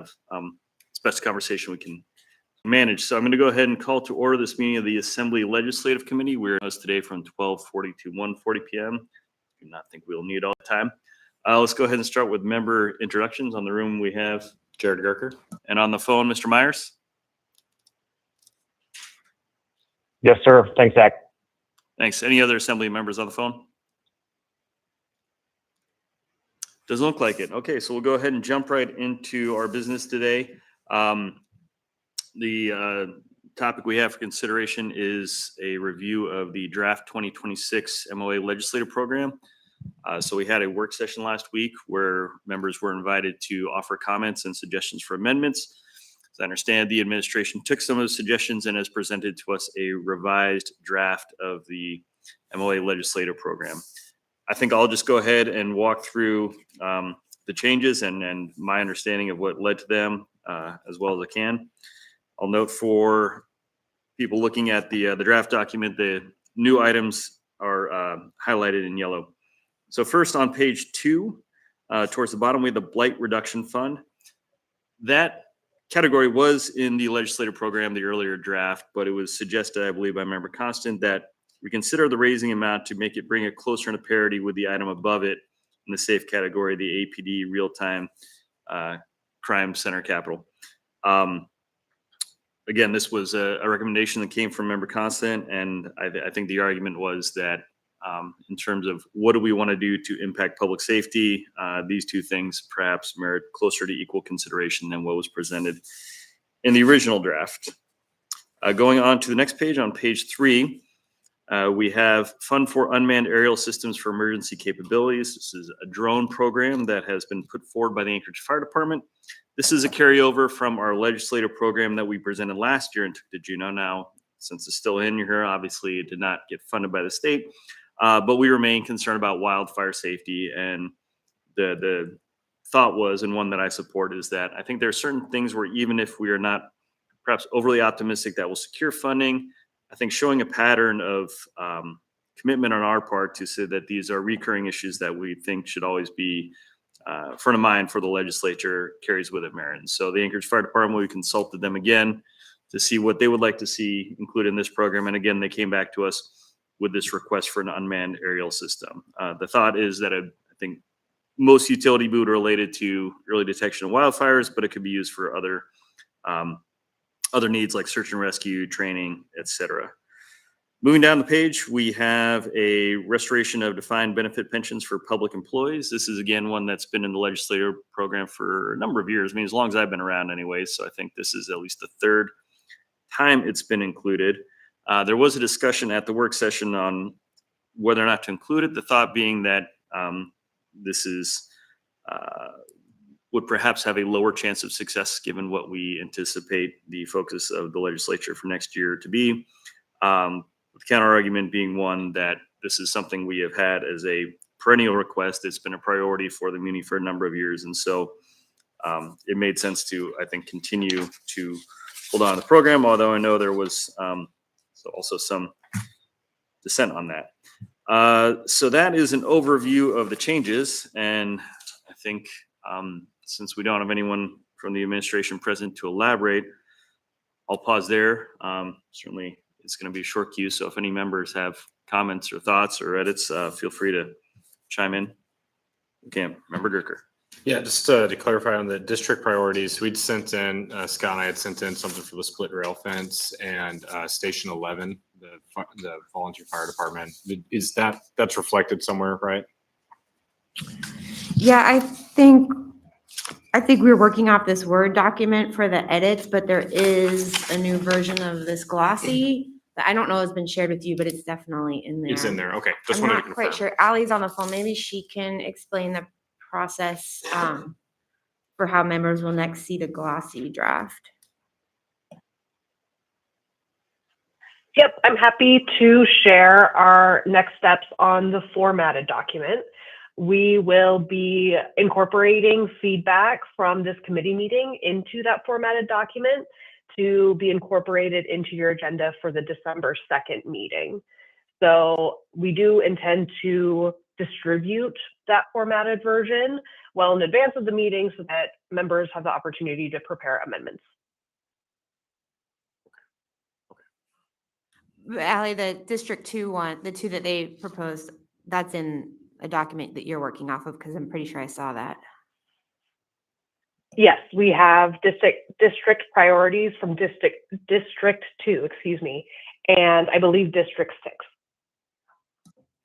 it's best conversation we can manage. So I'm going to go ahead and call to order this meeting of the Assembly Legislative Committee. We're us today from 12:40 to 1:40 p.m. I do not think we'll need all the time. Let's go ahead and start with member introductions. On the room, we have Jared Gerker. And on the phone, Mr. Myers. Yes, sir. Thanks, Zach. Thanks. Any other Assembly members on the phone? Doesn't look like it. Okay, so we'll go ahead and jump right into our business today. The topic we have for consideration is a review of the draft 2026 MOA legislative program. So we had a work session last week where members were invited to offer comments and suggestions for amendments. As I understand, the administration took some of those suggestions and has presented to us a revised draft of the MOA legislative program. I think I'll just go ahead and walk through the changes and my understanding of what led to them as well as I can. I'll note for people looking at the draft document, the new items are highlighted in yellow. So first on page 2, towards the bottom, we have the Blight Reduction Fund. That category was in the legislative program, the earlier draft, but it was suggested, I believe, by Member Constant that we consider the raising amount to bring it closer into parity with the item above it in the safe category, the APD Real-Time Crime Center Capital. Again, this was a recommendation that came from Member Constant, and I think the argument was that in terms of what do we want to do to impact public safety, these two things perhaps merit closer to equal consideration than what was presented in the original draft. Going on to the next page, on page 3, we have Fund for Unmanned Aerial Systems for Emergency Capabilities. This is a drone program that has been put forward by the Anchorage Fire Department. This is a carryover from our legislative program that we presented last year and took to Juneau. Now, since it's still in here, obviously it did not get funded by the state, but we remain concerned about wildfire safety. And the thought was, and one that I support, is that I think there are certain things where even if we are not perhaps overly optimistic that will secure funding, I think showing a pattern of commitment on our part to say that these are recurring issues that we think should always be front of mind for the legislature carries with it merit. And so the Anchorage Fire Department, we consulted them again to see what they would like to see included in this program. And again, they came back to us with this request for an unmanned aerial system. The thought is that I think most utility boot are related to early detection of wildfires, but it could be used for other needs like search and rescue, training, etc. Moving down the page, we have a restoration of defined benefit pensions for public employees. This is, again, one that's been in the legislative program for a number of years. I mean, as long as I've been around anyway, so I think this is at least the third time it's been included. There was a discussion at the work session on whether or not to include it, the thought being that this is would perhaps have a lower chance of success given what we anticipate the focus of the legislature for next year to be. The counter argument being one that this is something we have had as a perennial request. It's been a priority for the Muni for a number of years. And so it made sense to, I think, continue to hold on to the program, although I know there was also some dissent on that. So that is an overview of the changes. And I think since we don't have anyone from the administration present to elaborate, I'll pause there. Certainly, it's going to be a short queue. So if any members have comments or thoughts or edits, feel free to chime in. Okay, Member Gerker. Yeah, just to clarify on the district priorities, we'd sent in, Scott and I had sent in something for the split rail fence and Station 11, the volunteer fire department. Is that's reflected somewhere, right? Yeah, I think we're working off this Word document for the edits, but there is a new version of this glossy that I don't know has been shared with you, but it's definitely in there. It's in there. Okay, just I'm wanted to not confirm. quite sure. Allie's on the phone. Maybe she can explain the process for how members will next see the glossy draft. Yep, I'm happy to share our next steps on the formatted document. We will be incorporating feedback from this committee meeting into that formatted document to be incorporated into your agenda for the December 2nd meeting. So we do intend to distribute that formatted version well in advance of the meeting so that members have the opportunity to prepare amendments. Ally, the District 2 one, the two that they proposed, that's in a document that you're working off of, because I'm pretty sure I saw that. Yes, we have district priorities from District 2, excuse me, and I believe District 6.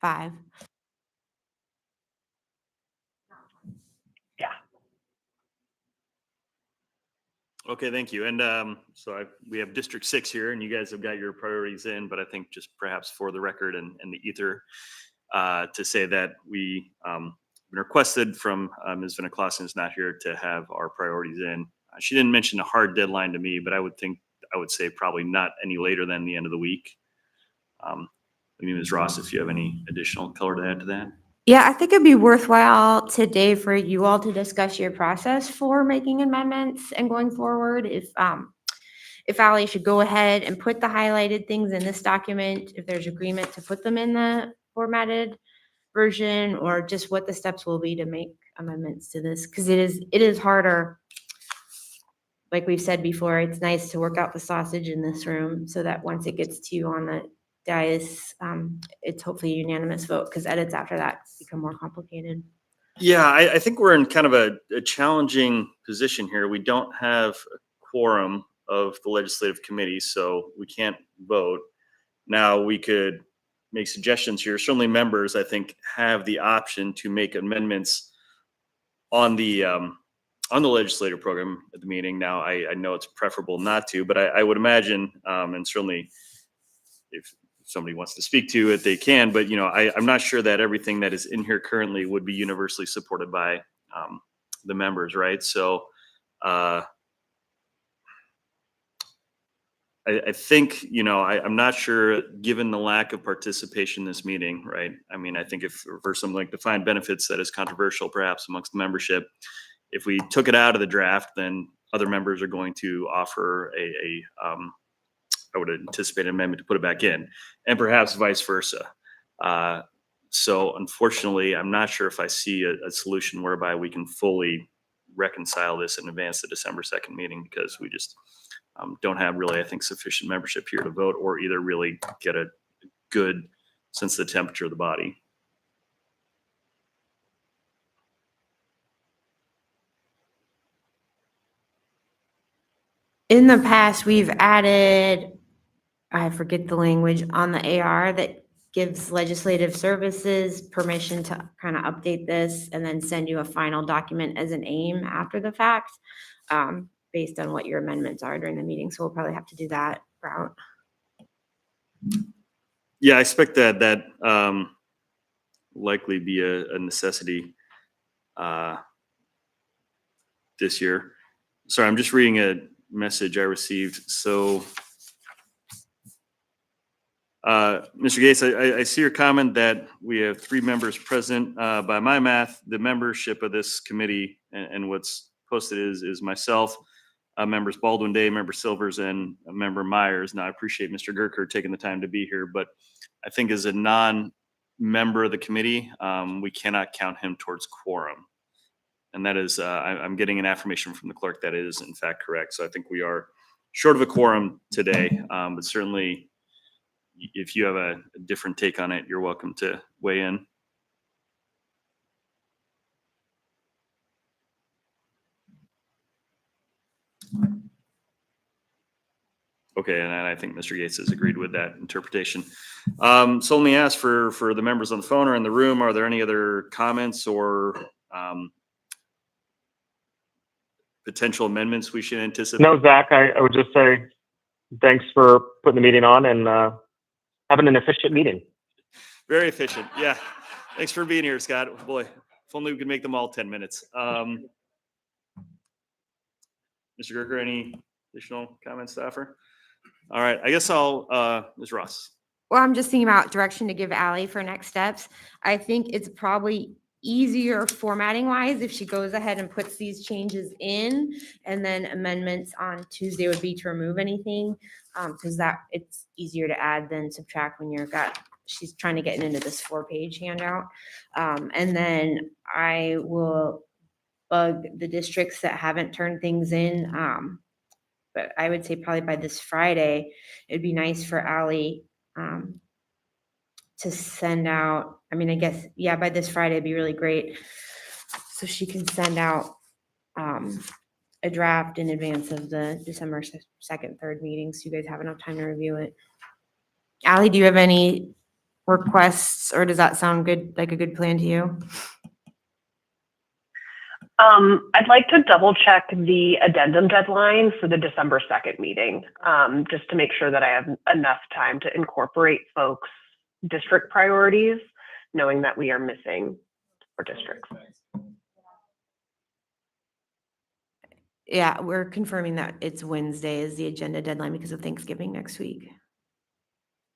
5. Yeah. Okay, thank you. And we have District 6 here, and you guys have got your priorities in, but I think just perhaps for the record and the ether, to say that we been requested from Ms. Vinna Clausen is not here to have our priorities in. She didn't mention a hard deadline to me, but I would say probably not any later than the end of the week. Ms. Ross, if you have any additional color to add to that. Yeah, I think it'd be worthwhile today for you all to discuss your process for making amendments and going forward. If Ally should go ahead and put the highlighted things in this document, if there's agreement to put them in the formatted version, or just what the steps will be to make amendments to this, because it is harder. Like we've said before, it's nice to work out the sausage in this room so that once it gets to you on the dais, it's hopefully a unanimous vote, because edits after that become more complicated. Yeah, I think we're in kind of a challenging position here. We don't have a quorum of the legislative committee, so we can't vote. Now, we could make suggestions here. Certainly members, I think, have the option to make amendments on the legislative program at the meeting. Now, I know it's preferable not to, but I would imagine, and certainly if somebody wants to speak to it, they can, but I'm not sure that everything that is in here currently would be universally supported by the members, right? So I think, I'm not sure, given the lack of participation in this meeting, right? I mean, I think if for something like defined benefits that is controversial perhaps amongst the membership, if we took it out of the draft, then other members are going to offer I would anticipate an amendment to put it back in, and perhaps vice versa. So unfortunately, I'm not sure if I see a solution whereby we can fully reconcile this in advance of the December 2nd meeting, because we just don't have really, I think, sufficient membership here to vote or either really get a good sense of the temperature of the body. In the past, we've added, I forget the language, on the AR that gives legislative services permission to kind of update this and then send you a final document as an AIM after the fact, based on what your amendments are during the meeting. So we'll probably have to do that route. Yeah, I expect that likely be a necessity this year. Sorry, I'm just reading a message I received. So, Mr. Gates, I see your comment that we have 3 members present. By my math, the membership of this committee and what's posted is myself, members Baldwin Day, member Silvers, and member Myers. Now, I appreciate Mr. Gerker taking the time to be here, but I think as a non-member of the committee, we cannot count him towards quorum. And that is, I'm getting an affirmation from the clerk that is in fact correct. So I think we are short of a quorum today, but certainly if you have a different take on it, you're welcome to weigh in. Okay, and I think Mr. Yates has agreed with that interpretation. So let me ask for the members on the phone or in the room, are there any other comments or potential amendments we should anticipate? No, Zach, I would just say thanks for putting the meeting on and having an efficient meeting. Very efficient. Yeah. Thanks for being here, Scott. Boy, if only we could make them all 10 minutes. Mr. Gerker, any additional comments to offer? All right. I guess I'll, Ms. Ross. Well, I'm just thinking about direction to give Ally for next steps. I think it's probably easier formatting wise if she goes ahead and puts these changes in, and then amendments on Tuesday would be to remove anything, because that it's easier to add than subtract when you've got she's trying to get into this 4-page handout. And then I will bug the districts that haven't turned things in. But I would say probably by this Friday, it'd be nice for Ally to send out, I mean, I guess, yeah, by this Friday, it'd be really great. So she can send out a draft in advance of the December 2nd, 3rd meeting, so you guys have enough time to review it. Ally, do you have any requests, or does that sound good, like a good plan to you? I'd like to double check the addendum deadline for the December 2nd meeting, just to make sure that I have enough time to incorporate folks' district priorities, knowing that we are missing our districts. Yeah, we're confirming that it's Wednesday is the agenda deadline because of Thanksgiving next week.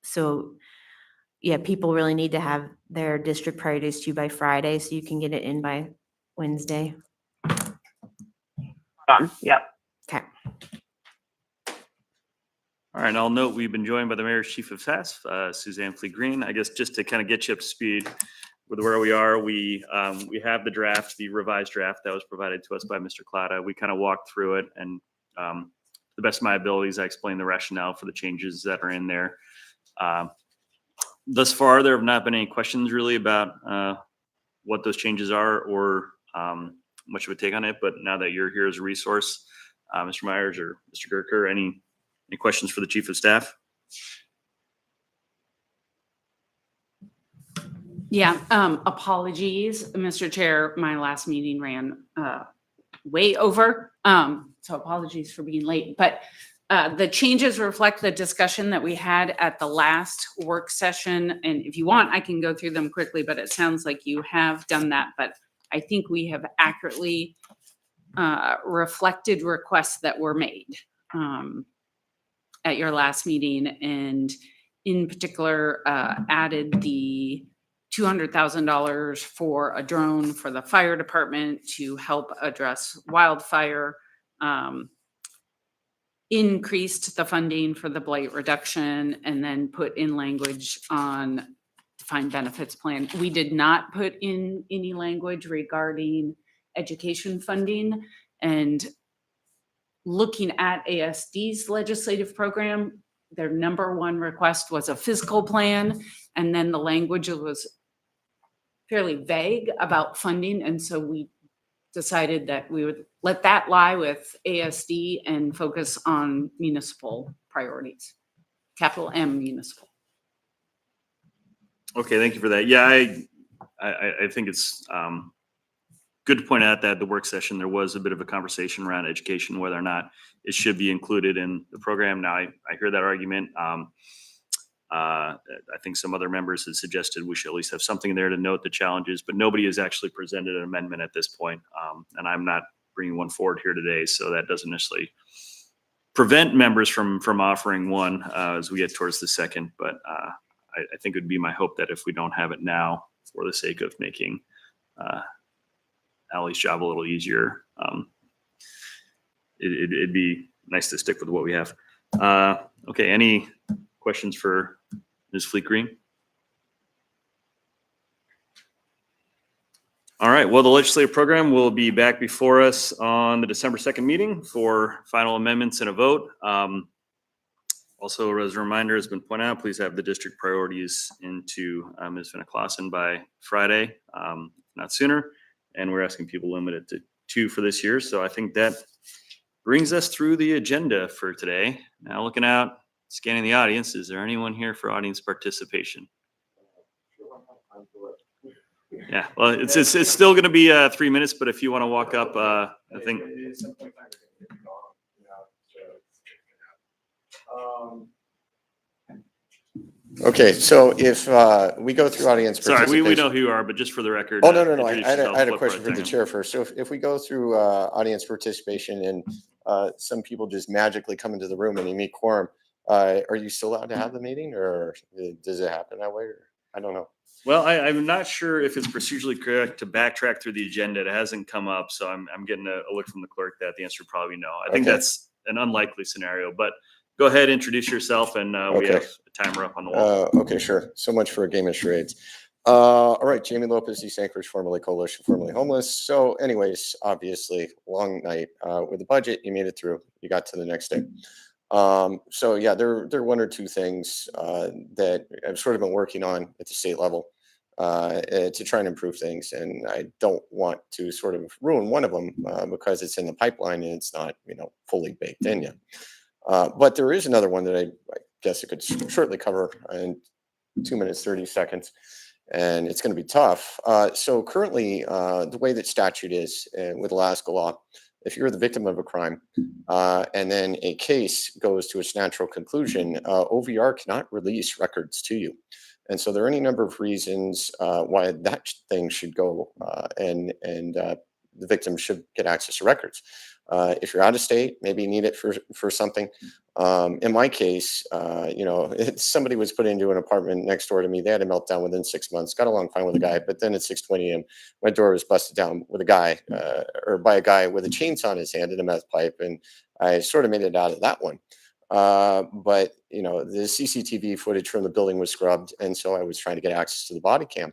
So, yeah, people really need to have their district priorities to you by Friday, so you can get it in by Wednesday. Done. Yep. Okay. All right, I'll note we've been joined by the Mayor's Chief of Staff, Suzanne Fleet Green. I guess just to kind of get you up to speed with where we are, we have the draft, the revised draft that was provided to us by Mr. Clada. We kind of walked through it, and to the best of my abilities, I explained the rationale for the changes that are in there. Thus far, there have not been any questions really about what those changes are or much of a take on it. But now that you're here as a resource, Mr. Myers or Mr. Gerker, any questions for the Chief of Staff? Yeah, apologies, Mr. Chair, my last meeting ran way over. So apologies for being late, but the changes reflect the discussion that we had at the last work session. And if you want, I can go through them quickly, but it sounds like you have done that. But I think we have accurately reflected requests that were made at your last meeting, and in particular added the $200,000 for a drone for the fire department to help address wildfire, increased the funding for the blight reduction, and then put in language on defined benefits plan. We did not put in any language regarding education funding, and looking at ASD's legislative program, their number one request was a fiscal plan, and then the language was fairly vague about funding, and so we decided that we would let that lie with ASD and focus on municipal priorities, capital M municipal. Okay, thank you for that. Yeah, I think it's good to point out that the work session, there was a bit of a conversation around education, whether or not it should be included in the program. Now, I hear that argument. I think some other members had suggested we should at least have something there to note the challenges, but nobody has actually presented an amendment at this point. And I'm not bringing one forward here today, so that doesn't necessarily prevent members from offering one as we get towards the second. But I think it would be my hope that if we don't have it now, for the sake of making Ally's job a little easier, it'd be nice to stick with what we have. Okay, any questions for Ms. Fleet Green? All right, well, the legislative program will be back before us on the December 2nd meeting for final amendments and a vote. Also, as a reminder, has been pointed out, please have the district priorities into Ms. Vinna Clausen by Friday, not sooner. And we're asking people limited to 2 for this year. So I think that brings us through the agenda for today. Now looking out, scanning the audience, is there anyone here for audience participation? Yeah, well, it's still going to be 3 minutes, but if you want to walk up, I think. Okay, so if we go through audience Sorry, participation. we know who you are, but just for the record. Oh, no. I introduce had yourself, a what question for the part-time. chair first. So if we go through audience participation and some people just magically come into the room and you meet quorum, are you still allowed to have the meeting, or does it happen that way? Or I don't know. Well, I'm not sure if it's procedurally correct to backtrack through the agenda. It hasn't come up, so I'm getting a look from the clerk that the answer would probably no. I think Okay. that's an unlikely scenario, but go ahead, introduce yourself, and we Okay. have a timer up on the wall. Okay, sure. So much for a game of charades. All right, Jamie Lopez, East Anchorage, formerly Coalition, formerly Homeless. So anyways, obviously, long night with the budget. You made it through. You got to the next day. So yeah, there are one or two things that I've sort of been working on at the state level to try and improve things. And I don't want to sort of ruin one of them because it's in the pipeline and it's not, fully baked in yet. But there is another one that I guess I could shortly cover in 2 minutes, 30 seconds. And it's going to be tough. So currently, the way that statute is with Alaska law, if you're the victim of a crime and then a case goes to its natural conclusion, OVR cannot release records to you. And so there are any number of reasons why that thing should go and the victim should get access to records. If you're out of state, maybe you need it for something. In my case, somebody was put into an apartment next door to me. They had a meltdown within 6 months, got along fine with the guy. But then at 6:20 a.m., my door was busted down with a guy by a guy with a chainsaw in his hand and a meth pipe. And I sort of made it out of that one. But the CCTV footage from the building was scrubbed. And so I was trying to get access to the body cam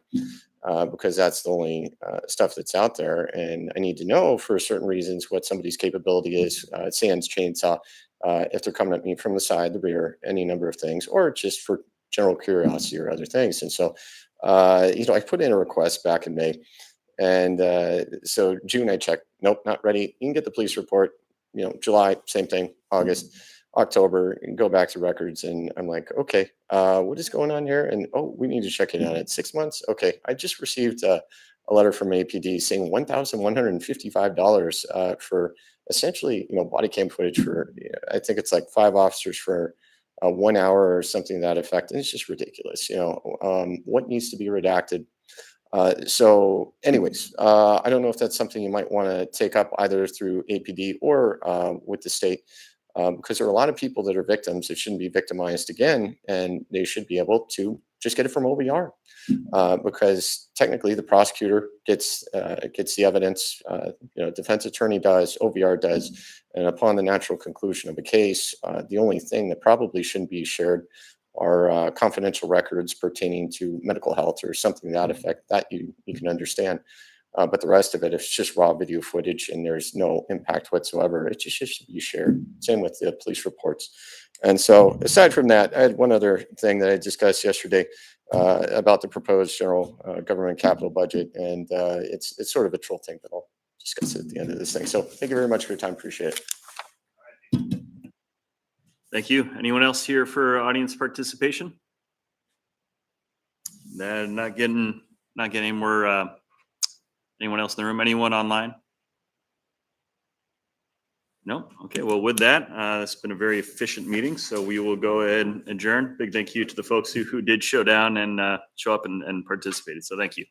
because that's the only stuff that's out there. And I need to know for certain reasons what somebody's capability is, sans chainsaw, if they're coming at me from the side, the rear, any number of things, or just for general curiosity or other things. And so, I put in a request back in May. And so June, I checked, nope, not ready. You can get the police report, July, same thing, August. October and go back to records. And I'm like, okay, what is going on here? And, we need to check it out at 6 months. Okay. I just received a letter from APD saying $1,155 for essentially, body cam footage for, I think it's like 5 officers for 1 hour or something to that effect. And it's just ridiculous. What needs to be redacted? So anyways, I don't know if that's something you might want to take up either through APD or with the state. Because there are a lot of people that are victims that shouldn't be victimized again, and they should be able to just get it from OVR. Because technically the prosecutor gets the evidence, defense attorney does, OVR does, and upon the natural conclusion of a case, the only thing that probably shouldn't be shared are confidential records pertaining to medical health or something to that effect that you can understand. But the rest of it, if it's just raw video footage and there's no impact whatsoever, it just should be shared. Same with the police reports. And so aside from that, I had one other thing that I discussed yesterday about the proposed general government capital budget. And it's sort of a troll thing, but I'll discuss it at the end of this thing. So thank you very much for your time. Appreciate it. Thank you. Anyone else here for audience participation? Not getting any more. Anyone else in the room? Anyone online? No? Okay, well, with that, it's been a very efficient meeting, so we will go ahead and adjourn. Big thank you to the folks who did show down and show up and participated, so thank you.